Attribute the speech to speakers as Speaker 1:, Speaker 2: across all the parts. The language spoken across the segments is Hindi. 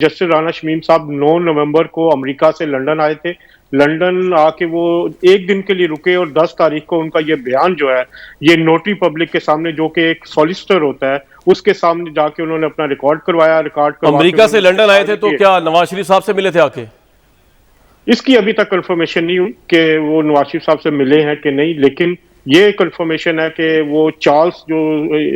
Speaker 1: जस्टिस राणा शमीम साहब 9 नवंबर को अमेरिका से लंदन आए थे। लंदन आके वो 1 दिन के लिए रुके और 10 तारीख को उनका ये बयान जो है, ये नोटरी पब्लिक के सामने, जो कि एक सॉलिसिटर होता है, उसके सामने जाके उन्होंने अपना रिकॉर्ड करवाया। रिकॉर्ड करवा के
Speaker 2: अमेरिका से
Speaker 1: उन्होंने
Speaker 2: लंदन आए थे तो क्या नवाज शरीफ साहब से मिले थे आके?
Speaker 1: इसकी अभी तक कंफर्मेशन नहीं हुई कि वो नवाज शरीफ साहब से मिले हैं कि नहीं, लेकिन ये कंफर्मेशन है कि वो चार्ल्स जो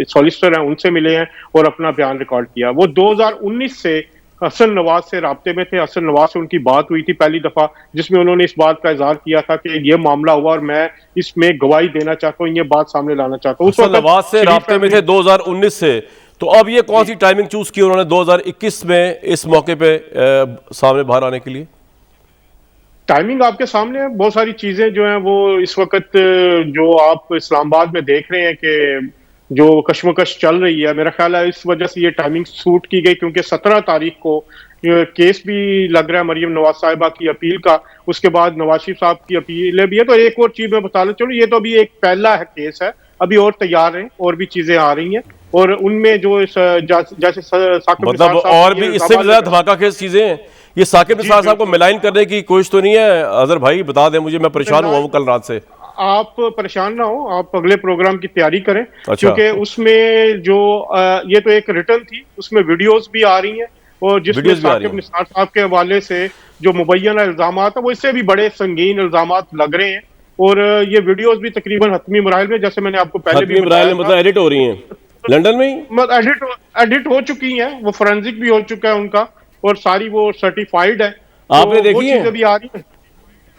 Speaker 1: सॉलिसिटर हैं उनसे मिले हैं और अपना बयान रिकॉर्ड किया। वो 2019 से हसन नवाज से राब्ते में थे। हसन नवाज से उनकी बात हुई थी पहली दफा, जिसमें उन्होंने इस बात का इजहार किया था कि ये मामला हुआ और मैं इसमें गवाही देना चाहता हूँ, ये बात सामने लाना चाहता हूँ। उस
Speaker 2: हसन
Speaker 1: वक्त
Speaker 2: नवाज से राब्ते में थे 2019 से, तो अब ये कौन सी टाइमिंग चूज की उन्होंने 2021 में इस मौके पे सामने बाहर आने के लिए?
Speaker 1: टाइमिंग आपके सामने है। बहुत सारी चीजें जो हैं वो इस वक्त जो आप इस्लामाबाद में देख रहे हैं कि जो कशमकश चल रही है, मेरा ख्याल है इस वजह से ये टाइमिंग सूट की गई, क्योंकि 17 तारीख को केस भी लग रहा है मरियम नवाज साहिबा की अपील का। उसके बाद नवाज शरीफ साहब की अपील भी है। तो एक और चीज मैं बता चलो, ये तो अभी एक पहला है केस है, अभी और तैयार है, और भी चीजें आ रही हैं, और उनमें जो जैसे साकिब निसार
Speaker 2: मतलब
Speaker 1: साहब
Speaker 2: और भी इससे भी ज्यादा धमाका खेज चीजें हैं। ये साकिब निसार साहब को मिलाइन करने की कोशिश तो नहीं है? अजहर भाई बता दें मुझे, मैं परेशान हुआ हूँ कल रात से।
Speaker 1: आप परेशान ना हो, आप अगले प्रोग्राम की तैयारी करें।
Speaker 2: अच्छा।
Speaker 1: क्योंकि उसमें जो ये तो एक रिटर्न थी, उसमें वीडियोस भी आ रही हैं, और जिसमें साकिब निसार साहब के हवाले से जो मुबैना इल्जाम है वो इससे भी बड़े संगीन इल्जाम लग रहे हैं। और ये वीडियोस भी तकरीबन हतमी मराइल में, जैसे मैंने आपको पहले भी बताया,
Speaker 2: मतलब एडिट हो रही हैं लंदन में ही?
Speaker 1: एडिट हो चुकी हैं, वो फोरेंसिक भी हो चुका है उनका, और सारी वो सर्टिफाइड है।
Speaker 2: आपने
Speaker 1: तो
Speaker 2: देखी
Speaker 1: वो
Speaker 2: है?
Speaker 1: चीजें भी आ रही है।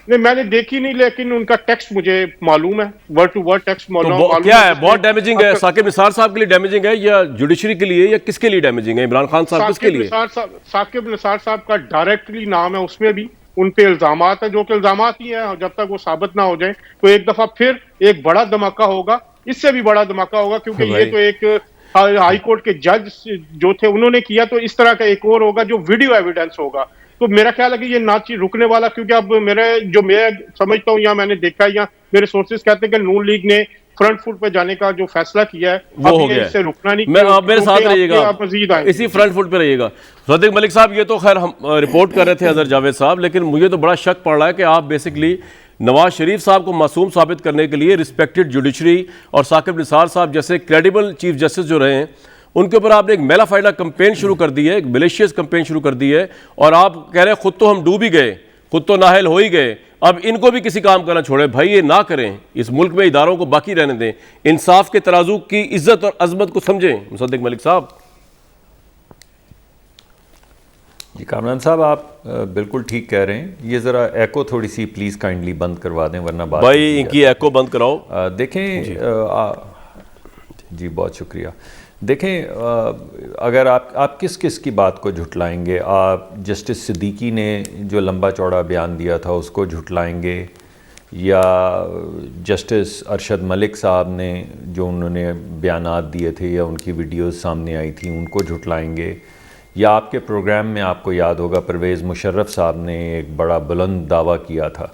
Speaker 1: नहीं, मैंने देखी नहीं, लेकिन उनका टेक्स्ट मुझे मालूम है, वर्ड टू वर्ड टेक्स्ट मालूम
Speaker 2: तो क्या है, बहुत डैमेजिंग है?
Speaker 1: है
Speaker 2: साकिब निसार साहब के लिए डैमेजिंग है या जुडिशरी के लिए, या किसके लिए डैमेजिंग है? इमरान खान साहब किसके लिए?
Speaker 1: साकिब निसार साहब का डायरेक्टली नाम है, उसमें भी उन पे इल्जामात है, जो कि इल्जामात ही है, जब तक वो साबित ना हो जाए। तो एक दफा फिर एक बड़ा धमाका होगा, इससे भी बड़ा धमाका होगा, क्योंकि ये तो एक हाई कोर्ट के जज जो थे उन्होंने किया, तो इस तरह का एक और होगा जो वीडियो एविडेंस होगा। तो मेरा ख्याल है कि ये ना चीज रुकने वाला, क्योंकि अब मैं समझता हूँ, या मैंने देखा, या मेरे सोर्सेज कहते हैं कि नून लीग ने फ्रंट फुट पे जाने का जो फैसला किया है
Speaker 2: वो हो गया,
Speaker 1: इससे रुकना नहीं।
Speaker 2: मैं आप मेरे साथ रहिएगा, इसी फ्रंट फुट पे रहिएगा। सदीक मलिक साहब, ये तो खैर हम रिपोर्ट कर रहे थे अजहर जावेद साहब, लेकिन मुझे तो बड़ा शक पड़ रहा है कि आप बेसिकली नवाज शरीफ साहब को मासूम साबित करने के लिए रिस्पेक्टेड जुडिशरी और साकिब निसार साहब जैसे क्रेडिबल चीफ जस्टिस जो रहे हैं, उनके ऊपर आपने एक मेलाफाइडा कंपेन शुरू कर दी है, एक मिलिशियस कंपेन शुरू कर दी है, और आप कह रहे हैं खुद तो हम डूब ही गए, खुद तो नाहल हो ही गए, अब इनको भी किसी काम करना छोड़े। भाई ये ना करें, इस मुल्क में इदारों को बाकी रहने दें, इंसाफ के तराजू की इज्जत और अजमत को समझें। मुसद्दिक मलिक साहब।
Speaker 3: जी कामरान साहब, आप बिल्कुल ठीक कह रहे हैं। ये ज़रा एको थोड़ी सी प्लीज़ काइंडली बंद करवा दें, वरना बात
Speaker 2: भाई इनकी एको बंद कराओ।
Speaker 3: देखें जी बहुत शुक्रिया। देखें, अगर आप किस किस की बात को झुटलाएंगे? आप जस्टिस सिद्दीकी ने जो लंबा चौड़ा बयान दिया था उसको झुटलाएंगे, या जस्टिस अरशद मलिक साहब ने जो उन्होंने बयानात दिए थे या उनकी वीडियोस सामने आई थी उनको झुटलाएंगे, या आपके प्रोग्राम में आपको याद होगा परवेज़ मुशर्रफ साहब ने एक बड़ा बुलंद दावा किया था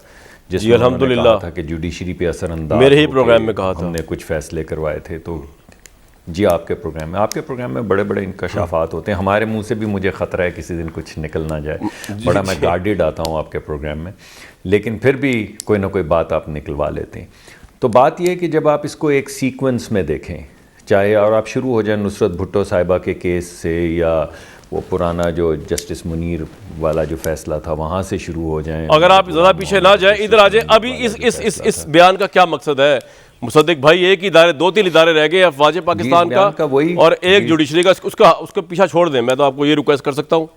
Speaker 3: जिसमें उन्होंने कहा था कि जुडिशरी पे असरअंदाज,
Speaker 2: मेरे ही प्रोग्राम में कहा था,
Speaker 3: हमने कुछ फैसले करवाए थे। तो जी आपके प्रोग्राम में बड़े बड़े इंकशाफात होते हैं। हमारे मुंह से भी मुझे ख़तरा है किसी दिन कुछ निकल ना जाए, बड़ा मैं गार्डेड आता हूँ आपके प्रोग्राम में, लेकिन फिर भी कोई ना कोई बात आप निकलवा लेते हैं। तो बात यह है कि जब आप इसको एक सीक्वेंस में देखें, चाहे और आप शुरू हो जाए नुसरत भुट्टो साहिबा के केस से, या वो पुराना जो जस्टिस मुनीर वाला जो फैसला था वहाँ से शुरू हो जाएं, अगर आप ज़्यादा पीछे ना जाए, इधर आ जाए। अभी
Speaker 2: इस बयान का क्या मकसद है मुसद्दिक भाई? एक इदारे, 2-3 इदारे रह गए, अफवाज पाकिस्तान का वही, और एक जुडिशरी का, उसका पीछा छोड़ दें। मैं तो आपको ये रिक्वेस्ट कर सकता हूँ।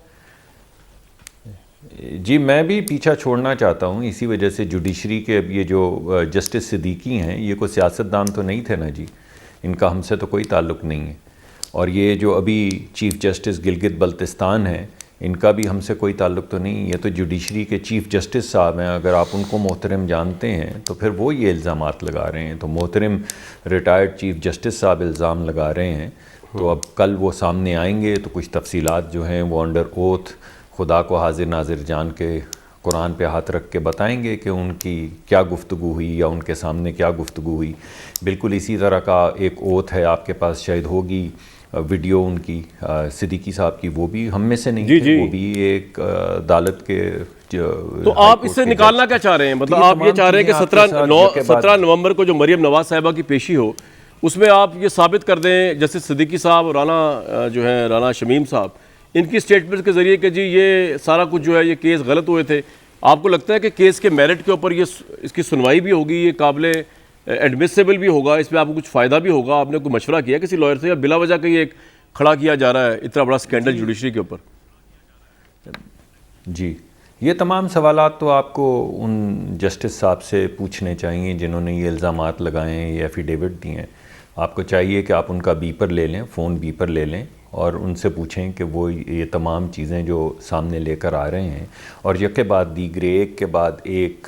Speaker 3: जी मैं भी पीछा छोड़ना चाहता हूँ, इसी वजह से जुडिशरी के ये जो जस्टिस सिद्दीकी हैं, ये कोई सियासतदान तो नहीं थे ना जी, इनका हमसे तो कोई ताल्लुक़ नहीं है। और ये जो अभी चीफ़ जस्टिस गिलगित बल्तिस्तान है, इनका भी हमसे कोई ताल्लुक़ तो नहीं, ये तो जुडिशरी के चीफ़ जस्टिस साहब हैं। अगर आप उनको मोहतरम जानते हैं तो फिर वो ये इल्ज़ामात लगा रहे हैं। तो मोहतरम रिटायर्ड चीफ़ जस्टिस साहब इल्ज़ाम लगा रहे हैं, तो अब कल वो सामने आएंगे तो कुछ तफसीलात जो हैं वो अंडर ओथ खुदा को हाजिर नाजिर जान के कुरान पे हाथ रख के बताएंगे कि उनकी क्या गुफ्तगू हुई या उनके सामने क्या गुफ्तगू हुई। बिल्कुल इसी तरह का एक ओथ है आपके पास शायद होगी वीडियो उनकी सिद्दीकी साहब की, वो भी हम में से नहीं
Speaker 2: जी,
Speaker 3: थे,
Speaker 2: जी।
Speaker 3: वो भी एक अदालत के
Speaker 2: तो आप इससे निकालना क्या चाह रहे हैं? मतलब आप ये चाह रहे हैं कि 17 नवंबर को जो मरियम नवाज साहिबा की पेशी हो, उसमें आप ये साबित कर दें जस्टिस सिद्दीकी साहब और राना जो है राना शमीम साहब, इनकी स्टेटमेंट के जरिए कि जी ये सारा कुछ जो है ये केस गलत हुए थे। आपको लगता है कि केस के मेरिट के ऊपर ये इसकी सुनवाई भी होगी, ये काबिल एडमिसिबल भी होगा, इसमें आपको कुछ फ़ायदा भी होगा? आपने कोई मशवरा किया किसी लॉयर से, या बिला वजह का ये एक खड़ा किया जा रहा है इतना बड़ा स्कैंडल जुडिशरी के ऊपर?
Speaker 3: जी, ये तमाम सवालात तो आपको उन जस्टिस साहब से पूछने चाहिए जिन्होंने ये इल्ज़ामात लगाए हैं, ये एफिडेविट दिए हैं। आपको चाहिए कि आप उनका बीपर ले लें, फ़ोन बीपर ले लें और उनसे पूछें कि वो ये तमाम चीज़ें जो सामने लेकर आ रहे हैं और यके बाद दीगरे एक के बाद एक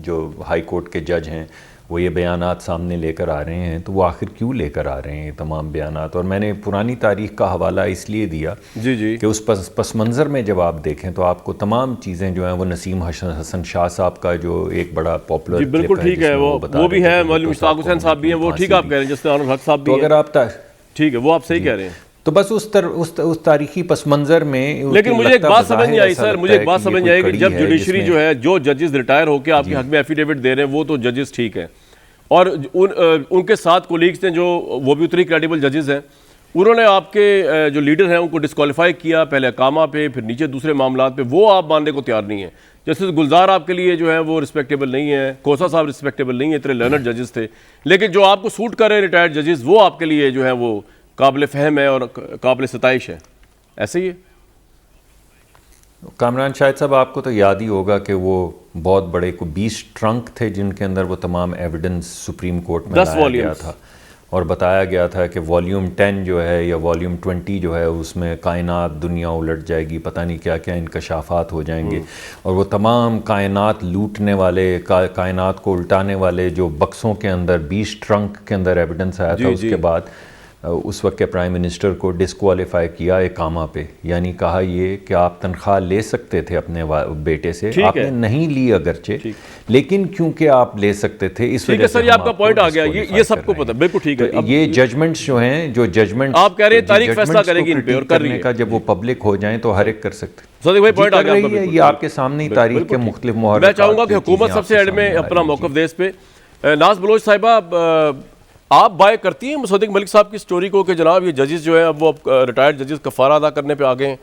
Speaker 3: जो हाई कोर्ट के जज हैं वो ये बयानात सामने लेकर आ रहे हैं, तो वो आखिर क्यों लेकर आ रहे हैं ये तमाम बयानात? और मैंने पुरानी तारीख़ का हवाला इसलिए दिया
Speaker 2: जी जी
Speaker 3: कि उस पस मंज़र में जब आप देखें तो आपको तमाम चीज़ें जो हैं वो नसीम हसन शाह साहब का जो एक बड़ा पॉपुलर
Speaker 2: जी बिल्कुल ठीक है, वो भी है, मौलवी मुश्ताक हुसैन साहब भी हैं, वो ठीक आप कह रहे हैं, जैसे आनंद हक साहब भी
Speaker 3: तो
Speaker 2: हैं,
Speaker 3: अगर आप
Speaker 2: ठीक है, वो आप सही कह रहे हैं।
Speaker 3: तो बस उस तारीखी पस मंज़र में,
Speaker 2: लेकिन मुझे एक बात समझ नहीं आई सर, मुझे एक बात समझ नहीं आई कि जब जुडिशरी जो है, जो जजेस रिटायर होकर आपके हक में एफिडेविट दे रहे हैं वो तो जजेस ठीक है, और उनके साथ कोलीग्स ने जो वो भी उतनी क्रेडिबल जजेस हैं, उन्होंने आपके जो लीडर हैं उनको डिस्क्वालीफाई किया, पहले कामा पे फिर नीचे दूसरे मामलात पे, वो आप मानने को तैयार नहीं है। जस्टिस गुलजार आपके लिए जो है वो रिस्पेक्टेबल नहीं है, कोसा साहब रिस्पेक्टेबल नहीं है, इतने लर्नड जजेस थे, लेकिन जो आपको सूट कर रहे हैं रिटायर्ड जजेस, वो आपके लिए जो है वो काबिल फ़हम है और काबिल सताइश है, ऐसे ही है?
Speaker 3: कामरान शाहिद साहब, आपको तो याद ही होगा कि वो बहुत बड़े को 20 ट्रंक थे जिनके अंदर वो तमाम एविडेंस सुप्रीम कोर्ट में लाया गया था और बताया गया था कि वॉल्यूम 10 जो है या वॉल्यूम 20 जो है उसमें कायनात दुनिया उलट जाएगी, पता नहीं क्या क्या इंकशाफात हो जाएंगे, और वो तमाम कायनात लूटने वाले कायनात को उल्टाने वाले जो बक्सों के अंदर 20 ट्रंक के अंदर एविडेंस आया था, उसके बाद उस वक्त के प्राइम मिनिस्टर को डिस्क्वालीफाई किया इकामा पे, यानी कहा ये कि आप तनख्वाह ले सकते थे अपने बेटे से, आपने नहीं ली अगरचे, लेकिन क्योंकि आप ले सकते थे इस वजह से
Speaker 2: सर आपका पॉइंट आ गया, ये सबको पता, बिल्कुल ठीक है।
Speaker 3: ये जजमेंट्स जो हैं, जो जजमेंट
Speaker 2: आप कह रहे हैं तारीख फैसला करेगी इन पे और कर रही है,
Speaker 3: का जब वो पब्लिक हो जाए तो हर एक कर सकते हैं।
Speaker 2: सर भाई पॉइंट आ गया आपका,
Speaker 3: ये आपके सामने ही तारीख के मुख्तलिफ मुहर्रकात।
Speaker 2: मैं चाहूँगा कि हुकूमत सबसे एंड में अपना मौक़िफ़ दे इस पे। नाज बलोच साहिबा, आप बाय करती हैं मुसद्दिक मलिक साहब की स्टोरी को कि जनाब ये जजेस जो हैं अब वो रिटायर्ड जजेस कफ़ारा अदा करने पे आ गए हैं,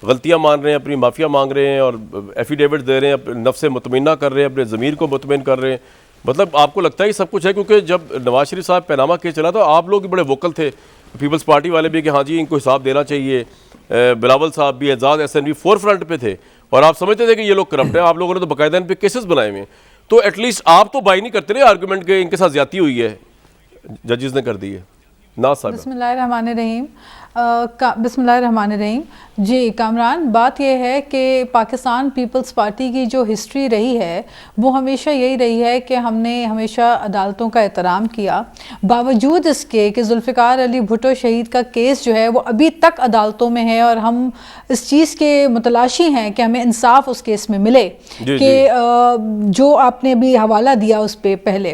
Speaker 2: गलतियां मान रहे हैं, अपनी माफ़िया मांग रहे हैं और एफिडेविट दे रहे हैं, अपने नफ्स से मुतमइन्ना कर रहे हैं, अपने ज़मीर को मुतमइन कर रहे हैं? मतलब आपको लगता है ये सब कुछ है? क्योंकि जब नवाज शरीफ साहब पैनामा केस चला तो आप लोग भी बड़े वोकल थे, पीपल्स पार्टी वाले भी, कि हाँ जी इनको हिसाब देना चाहिए, बिलावल साहब भी, एजाज एहसन भी फोर फ्रंट पे थे और आप समझते थे कि ये लोग करप्ट हैं, आप लोगों ने तो बाकायदा इन पे केसेस बनाए हुए हैं, तो एटलीस्ट आप तो बाई नहीं करते रहे आर्गूमेंट के इनके साथ ज्यादती हुई है, जजेस ने कर दी है।
Speaker 4: बिस्मिल्लाहिर्रहमानिर्रहीम। बिस्मिल्लाहिर्रहमानिर्रहीम। जी कामरान, बात यह है कि पाकिस्तान पीपल्स पार्टी की जो हिस्ट्री रही है वो हमेशा यही रही है कि हमने हमेशा अदालतों का एहतराम किया, बावजूद इसके कि जुल्फ़िकार अली भुट्टो शहीद का केस जो है वो अभी तक अदालतों में है और हम इस चीज़ के मुतलाशी हैं कि हमें इंसाफ उस केस में मिले, कि जो आपने अभी हवाला दिया उस पर पहले